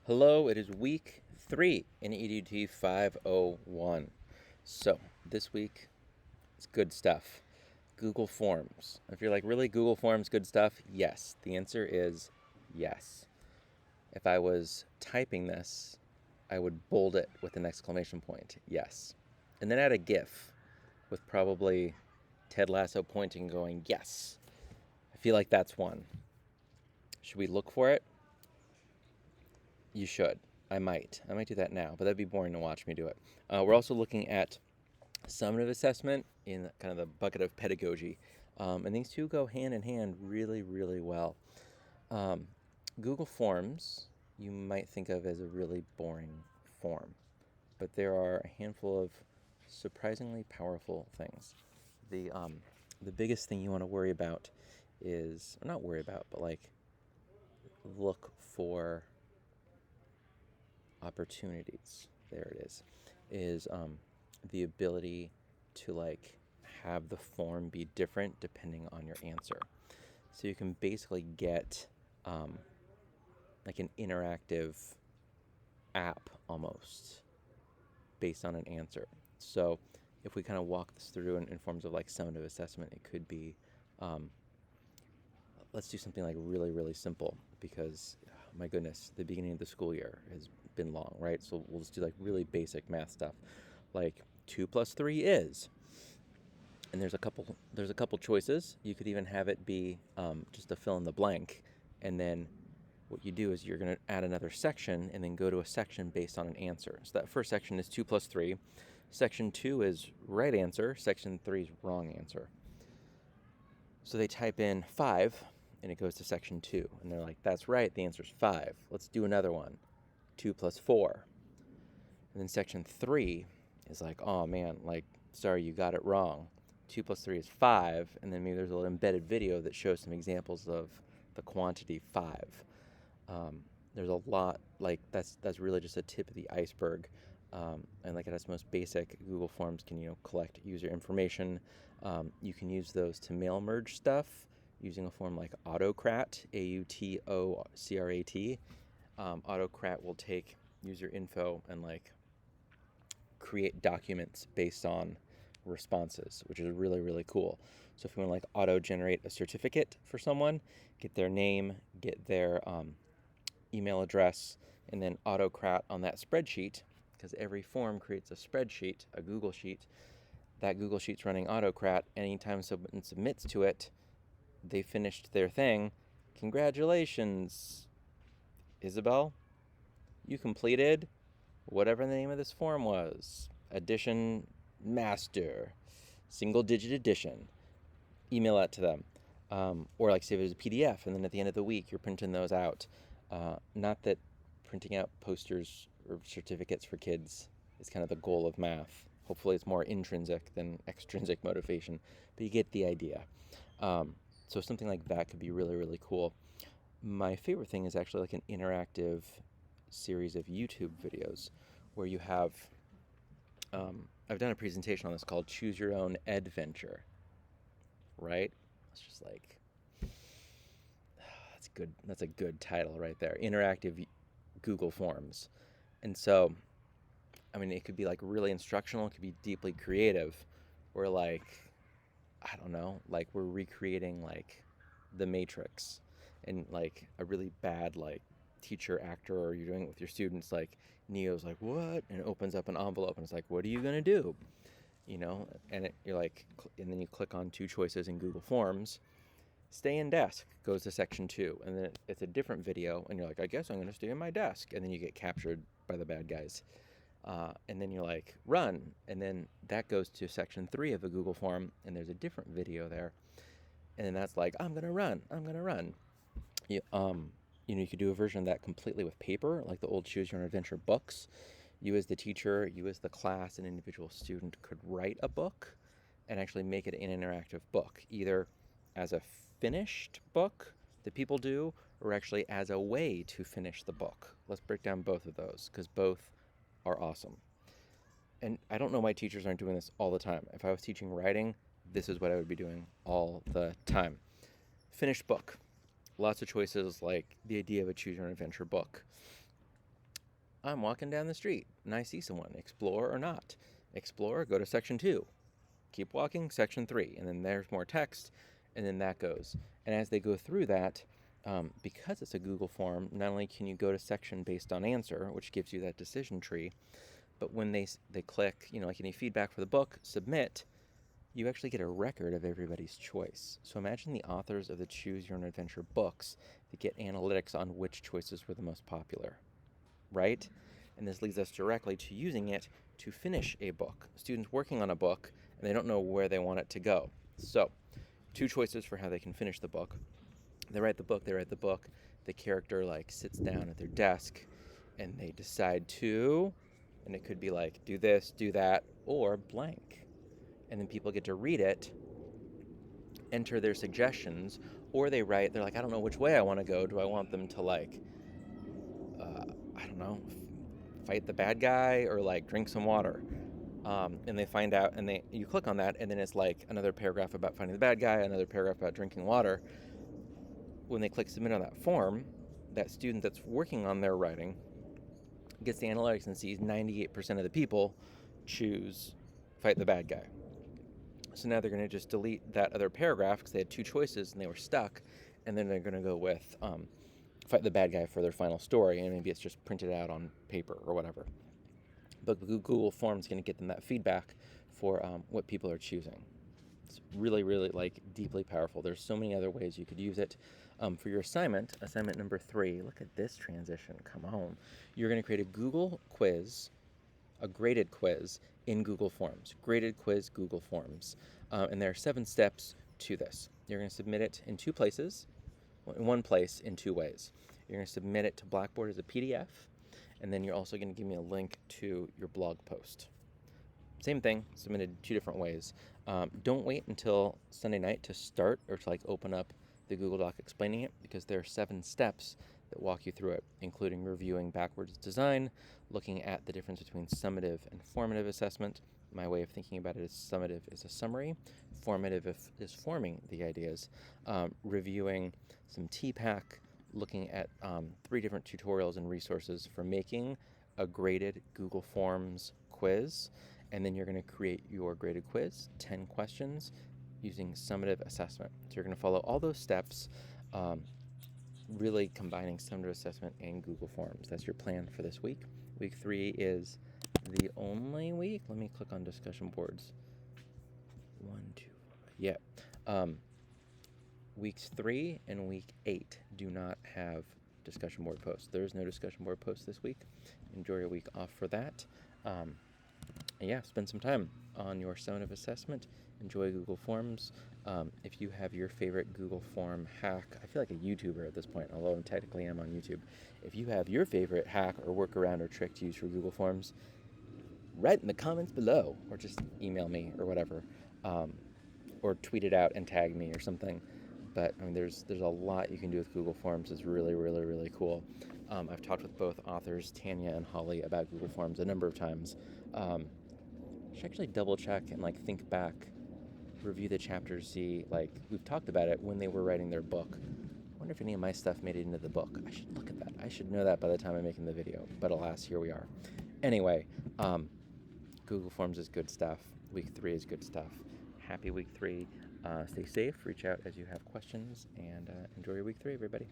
Hello, it is week 3 in EDT 501. So, this week, it's good stuff. Google Forms. If you're like, really, Google Forms, good stuff? Yes. The answer is yes. If I was typing this, I would bold it with an exclamation point. Yes. And then add a GIF with probably Ted Lasso pointing going, yes. I feel like that's one. Should we look for it? You should. I might do that now, but that'd be boring to watch me do it. We're also looking at summative assessment in kind of the bucket of pedagogy. And these two go hand in hand really, really well. Google Forms, you might think of as a really boring form, but there are a handful of surprisingly powerful things. The biggest thing you want to worry about is, or not worry about, but like look for opportunities. There it is the ability to like have the form be different depending on your answer. So you can basically get like an interactive app almost based on an answer. So if we kind of walk this through in forms of like summative assessment, it could be let's do something like really, really simple because, my goodness, the beginning of the school year has been long, right? So we'll just do like really basic math stuff, like 2 plus 3 is. And there's a couple choices. You could even have it be just a fill in the blank, and then what you do is you're going to add another section and then go to a section based on an answer. So that first section is 2 plus 3. Section 2 is right answer. Section 3 is wrong answer. So they type in 5, and it goes to section 2. And they're like, that's right, the answer's 5. Let's do another one. 2 plus 4. And then section 3 is like, oh man, like, sorry, you got it wrong. 2 plus 3 is 5. And then maybe there's a little embedded video that shows some examples of the quantity 5. There's a lot, like, that's really just a tip of the iceberg. And like at its most basic, Google Forms can collect user information. You can use those to mail merge stuff using a form like Autocrat, AUTOCRAT. Autocrat will take user info and like create documents based on responses, which is really, really cool. So if you want to like auto generate a certificate for someone, get their name, get their email address, and then Autocrat on that spreadsheet, because every form creates a spreadsheet, a Google Sheet. That Google Sheet's running Autocrat. Anytime someone submits to it, they finished their thing. Congratulations, Isabel. You completed whatever the name of this form was. Addition master, single digit addition. Email that to them. Or like save it as a PDF, and then at the end of the week, you're printing those out. Not that printing out posters or certificates for kids is kind of the goal of math. Hopefully it's more intrinsic than extrinsic motivation, but you get the idea. So something like that could be really, really cool. My favorite thing is actually like an interactive series of YouTube videos where you have, I've done a presentation on this called Choose Your Own Adventure, right? It's just like, that's good. That's a good title right there. Interactive Google Forms. And so, I mean, it could be like really instructional. It could be deeply creative. Where like, I don't know, like we're recreating like the Matrix, and like a really bad like teacher actor, or you're doing it with your students. Like Neo's like, what? And it opens up an envelope and it's like, what are you gonna do? And you're like, and then you click on 2 choices in Google Forms. Stay in desk goes to section 2, and then it's a different video, and you're like, I guess I'm going to stay in my desk, and then you get captured by the bad guys. And then you're like, run, and then that goes to section 3 of the Google form, and there's a different video there, and then that's like, I'm going to run. You could do a version of that completely with paper, like the old Choose Your Own Adventure books. You as the teacher, you as the class, an individual student could write a book and actually make it an interactive book, either as a finished book that people do, or actually as a way to finish the book. Let's break down both of those, because both are awesome. And I don't know why teachers aren't doing this all the time. If I was teaching writing, this is what I would be doing all the time. Finished book. Lots of choices, like the idea of a choose your own adventure book. I'm walking down the street and I see someone. Explore or not. Explore, go to section 2. Keep walking, section 3. And then there's more text, and then that goes. And as they go through that, because it's a Google form, not only can you go to section based on answer, which gives you that decision tree, but when they click, like any feedback for the book, submit, you actually get a record of everybody's choice. So imagine the authors of the Choose Your Own Adventure books that get analytics on which choices were the most popular, right? And this leads us directly to using it to finish a book. Students working on a book, and they don't know where they want it to go. So, 2 choices for how they can finish the book. They write the book, the character sits down at their desk, and they decide to, and it could be do this, do that, or blank. And then people get to read it, enter their suggestions, or they're like, I don't know which way I want to go. Do I want them to I don't know, fight the bad guy or drink some water? And they find out, and you click on that, and then it's another paragraph about finding the bad guy, another paragraph about drinking water. When they click submit on that form, that student that's working on their writing gets the analytics and sees 98% of the people choose fight the bad guy. So now they're going to just delete that other paragraph because they had 2 choices and they were stuck, and then they're going to go with fight the bad guy for their final story, and maybe it's just printed out on paper or whatever. But Google Forms is going to get them that feedback for what people are choosing. It's really, really deeply powerful. There's so many other ways you could use it. For your assignment number 3, look at this transition. Come on. You're going to create a Google quiz, a graded quiz in Google Forms. Graded quiz, Google Forms. And there are 7 steps to this. You're going to submit it in 2 places, in one place in 2 ways. You're going to submit it to Blackboard as a PDF, and then you're also going to give me a link to your blog post. Same thing, submitted 2 different ways. Don't wait until Sunday night to start or to open up the Google Doc explaining it, because there are 7 steps that walk you through it, including reviewing backwards design, looking at the difference between summative and formative assessment. My way of thinking about it is summative is a summary, formative is forming the ideas, reviewing some TPAC, looking at 3 different tutorials and resources for making a graded Google Forms quiz, and then you're going to create your graded quiz, 10 questions, using summative assessment. So you're going to follow all those steps, really combining summative assessment and Google Forms. That's your plan for this week. Week 3 is the only week. Let me click on discussion boards. 1, 2, 4, yeah. Weeks 3 and week 8 do not have discussion board posts. There's no discussion board posts this week. Enjoy your week off for that. Yeah, spend some time on your summative assessment. Enjoy Google Forms. If you have your favorite Google Form hack, I feel like a YouTuber at this point, although I technically am on YouTube. If you have your favorite hack or workaround or trick to use for Google Forms, write in the comments below, or just email me or whatever, or tweet it out and tag me or something. But there's a lot you can do with Google Forms. It's really, really, really cool. I've talked with both authors, Tanya and Holly, about Google Forms a number of times. Should actually double check and think back, review the chapters, see we've talked about it when they were writing their book. I wonder if any of my stuff made it into the book. I should look at that. I should know that by the time I'm making the video. But alas, here we are. Anyway, Google Forms is good stuff. Week 3 is good stuff. Happy week 3. Stay safe. Reach out as you have questions, and enjoy your week 3, everybody.